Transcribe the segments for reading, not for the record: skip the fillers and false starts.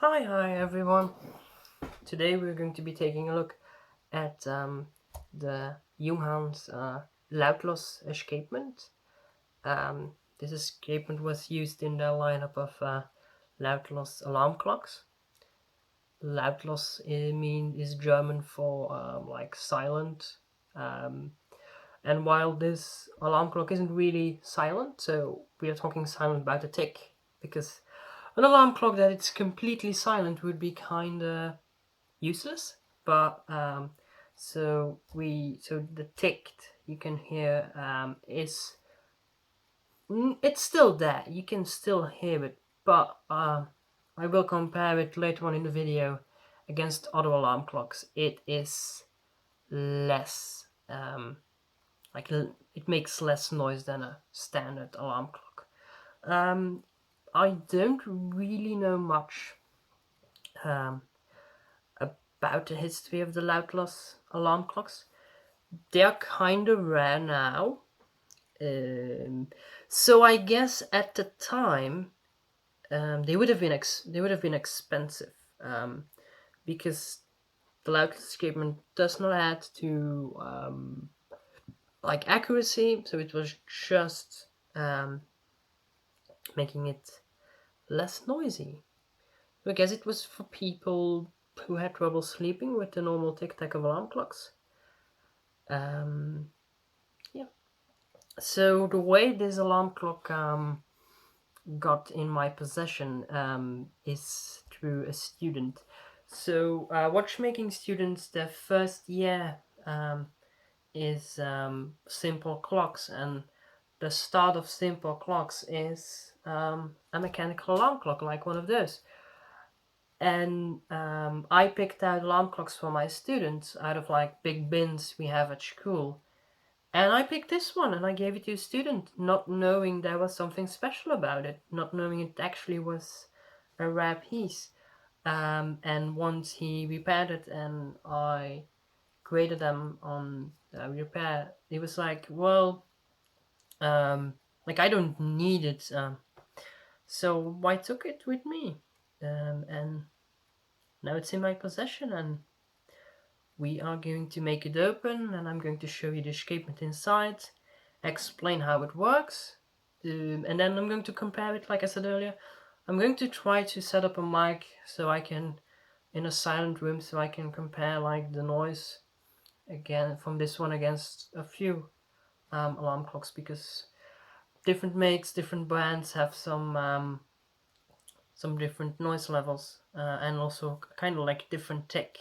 Hi everyone. Today we're going to be taking a look at the Junghaan's Lautlos escapement. This escapement was used in the lineup of Lautlos alarm clocks. Lautlos is German for like silent. Um, and while this alarm clock isn't really silent, so we are talking silent about the tick, because an alarm clock that it's completely silent would be kinda useless. But so the tick you can hear is it's still there. You can still hear it, but I will compare it later on in the video against other alarm clocks. It is less like it makes less noise than a standard alarm clock. I don't really know much um, about the history of the Lautlos alarm clocks. They are kind of rare now. So I guess at the time they would have been expensive because the Lautlos escapement does not add to like accuracy, so it was just making it less noisy. So I guess it was for people who had trouble sleeping with the normal tic-tac of alarm clocks. Yeah. So the way this alarm clock got in my possession is through a student. So watchmaking students, their first year is simple clocks, and the start of simple clocks is a mechanical alarm clock like one of those. And I picked out alarm clocks for my students out of like big bins we have at school. And I picked this one and I gave it to a student, not knowing there was something special about it, not knowing it actually was a rare piece. And once he repaired it and I graded them on repair, he was like, well, like I don't need it. So I took it with me. And now it's in my possession, and we are going to make it open, and I'm going to show you the escapement inside, explain how it works, and then I'm going to compare it, like I said earlier. I'm going to try to set up a mic so I can, in a silent room, so I can compare like the noise again from this one against a few alarm clocks, because different makes, different brands have some different noise levels and also kind of like different tech.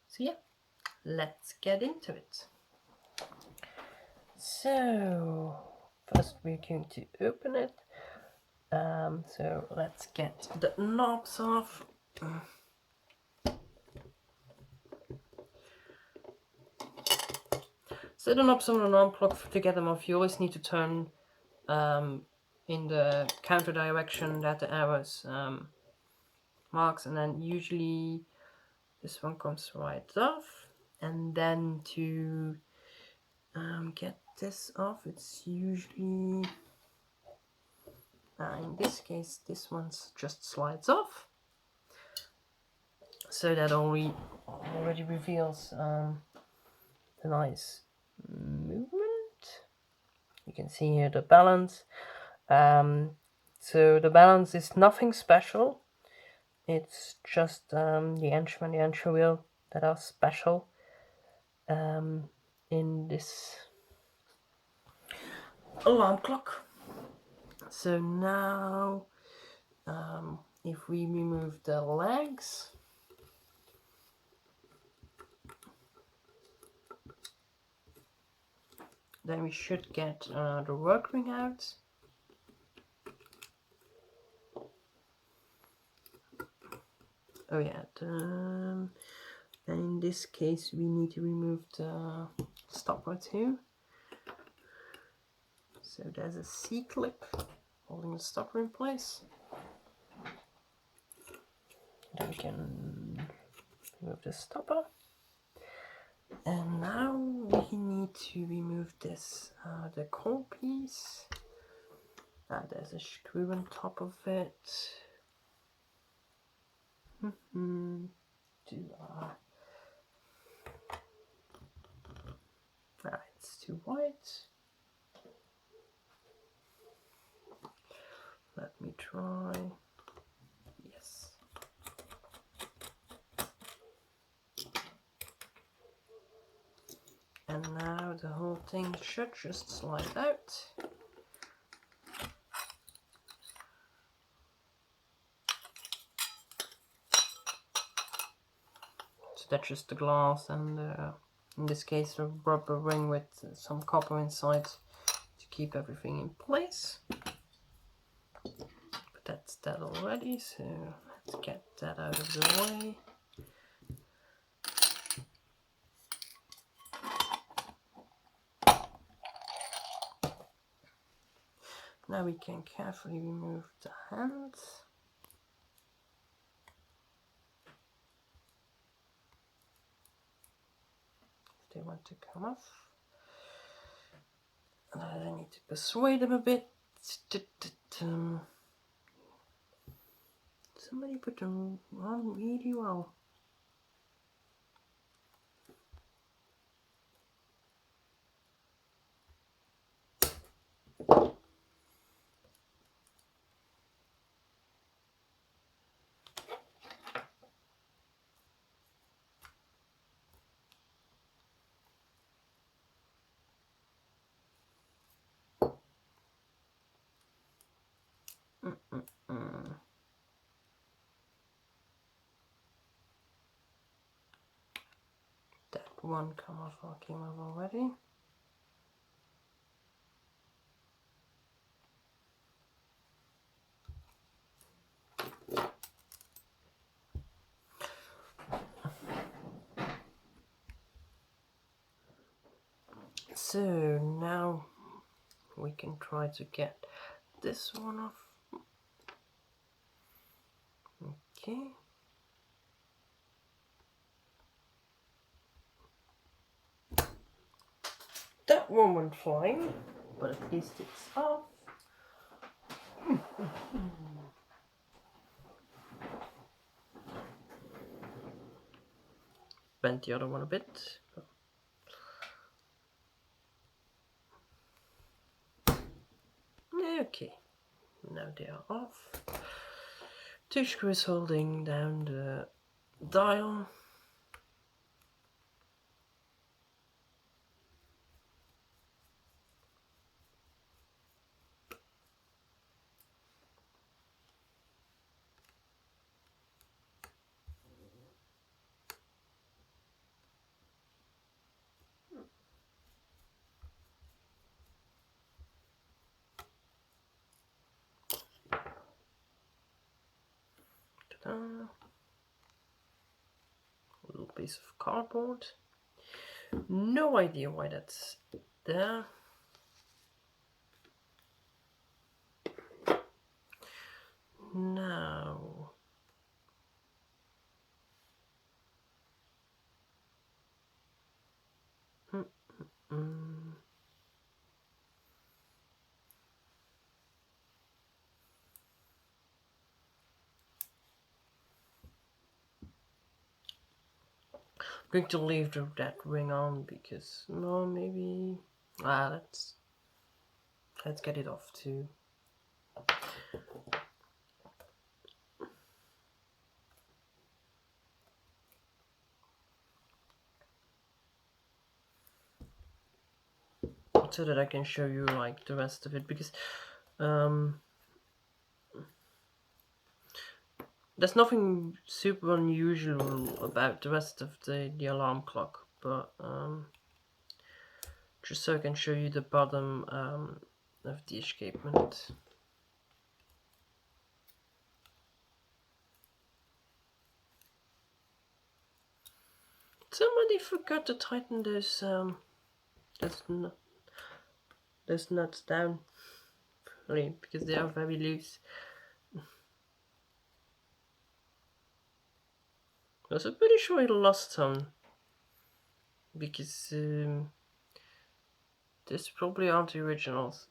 So yeah, let's get into it. So first we're going to open it. So let's get the knobs off. So the knobs on an alarm clock, to get them off, you always need to turn in the counter direction that the arrows marks, and then usually this one comes right off. And then to get this off, it's usually in this case this one just slides off, so that already reveals the nice movement. You can see here the balance. So the balance is nothing special. It's just the entry and the entry wheel that are special in this alarm clock. So now, if we remove the legs, then we should get the work ring out. Oh yeah, and in this case we need to remove the stopper too. So there's a C-clip holding the stopper in place. Then we can remove the stopper. And now we need to remove this, the core piece. There's a screw on top of it. It's too white. Let me try. Yes. And now the whole thing should just slide out. So that's just the glass and in this case a rubber ring with some copper inside to keep everything in place. But that's that already, so let's get that out of the way. Now we can carefully remove the hands. If they want to come off. I need to persuade them a bit. Somebody put them on really well. That one came off already. So now we can try to get this one off. Okay. That one went flying, but at least it's off. Bent the other one a bit. Okay, now they are off. Two screws holding down the dial. Ta-da. A little piece of cardboard. No idea why that's there. Now I'm going to leave that ring on because no, maybe let's get it off too. So that I can show you like the rest of it, because there's nothing super unusual about the rest of the alarm clock, but just so I can show you the bottom of the escapement. Somebody forgot to tighten those nuts down, really, because they are very loose. I was pretty sure I lost some, because these probably aren't the originals.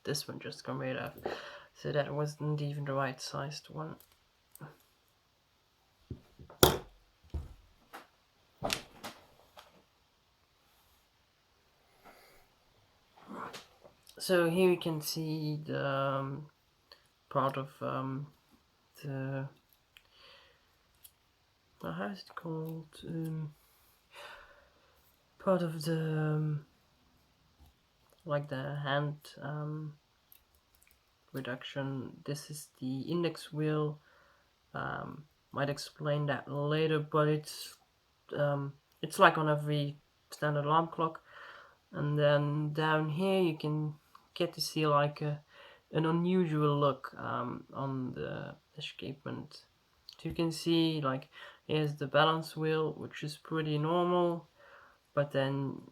this one just got made of. So that wasn't even the right sized one. So here you can see the part of the how is it called? Part of the like the hand reduction. This is the index wheel. Might explain that later, but it's like on every standard alarm clock. And then down here you can get to see like an unusual look on the escapement. So you can see like here's the balance wheel, which is pretty normal, but then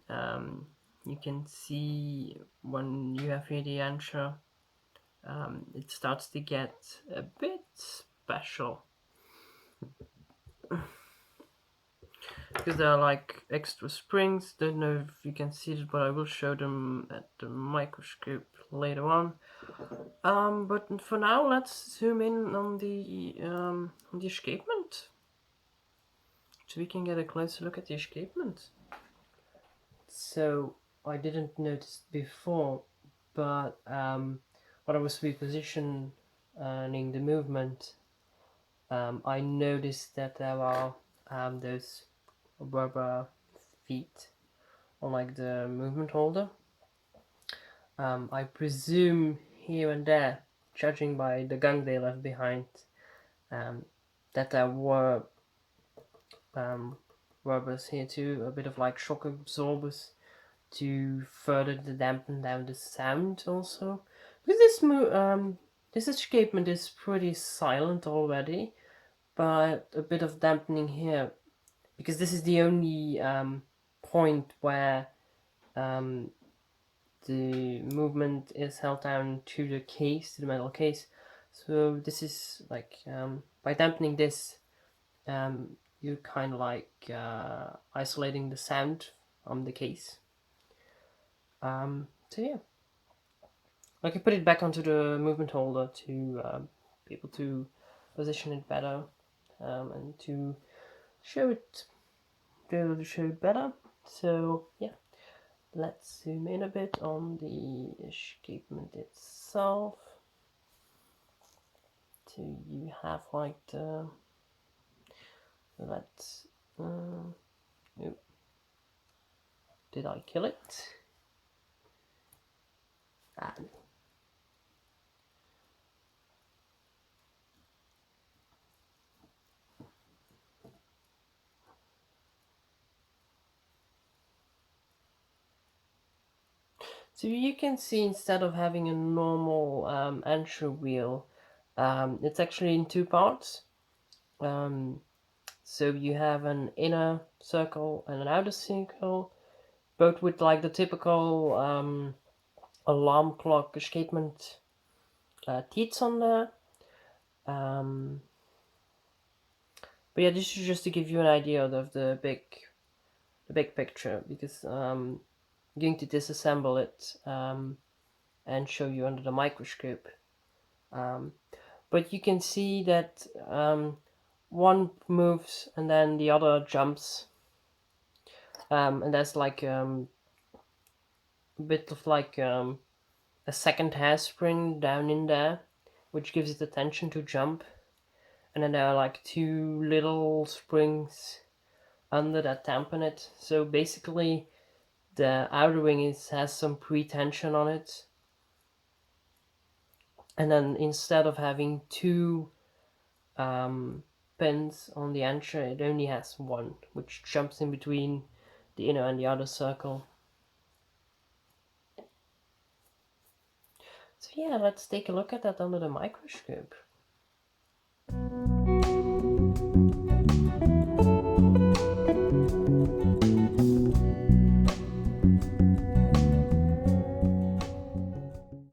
you can see when you have here the anchor, it starts to get a bit special. Because there are like extra springs. Don't know if you can see it, but I will show them at the microscope later on. But for now, let's zoom in on the escapement, so we can get a closer look at the escapement. So I didn't notice before, but when I was repositioning the movement, I noticed that there are those rubber feet on like the movement holder. I presume here and there, judging by the gunk they left behind, that there were rubbers here too, a bit of like shock absorbers to further dampen down the sound also. Because this escapement is pretty silent already, but a bit of dampening here, because this is the only point where the movement is held down to the case, to the metal case. So this is like by dampening this, you're kind of like isolating the sound from the case. So yeah, I can put it back onto the movement holder to be able to position it better and to be able to show it better. So yeah, let's zoom in a bit on the escapement itself. So you have like the let's oh, did I kill it? So you can see instead of having a normal entry wheel, it's actually in two parts. So you have an inner circle and an outer circle, both with like the typical alarm clock escapement teeth on there. But yeah, this is just to give you an idea of the big picture, because I'm going to disassemble it and show you under the microscope. But you can see that one moves and then the other jumps, and there's like a bit of like a second hairspring down in there, which gives it the tension to jump. And then there are like two little springs under that dampen it. So basically, the outer wing has some pre-tension on it, and then instead of having two pins on the anchor, it only has one, which jumps in between the inner and the outer circle. So yeah, let's take a look at that under the microscope.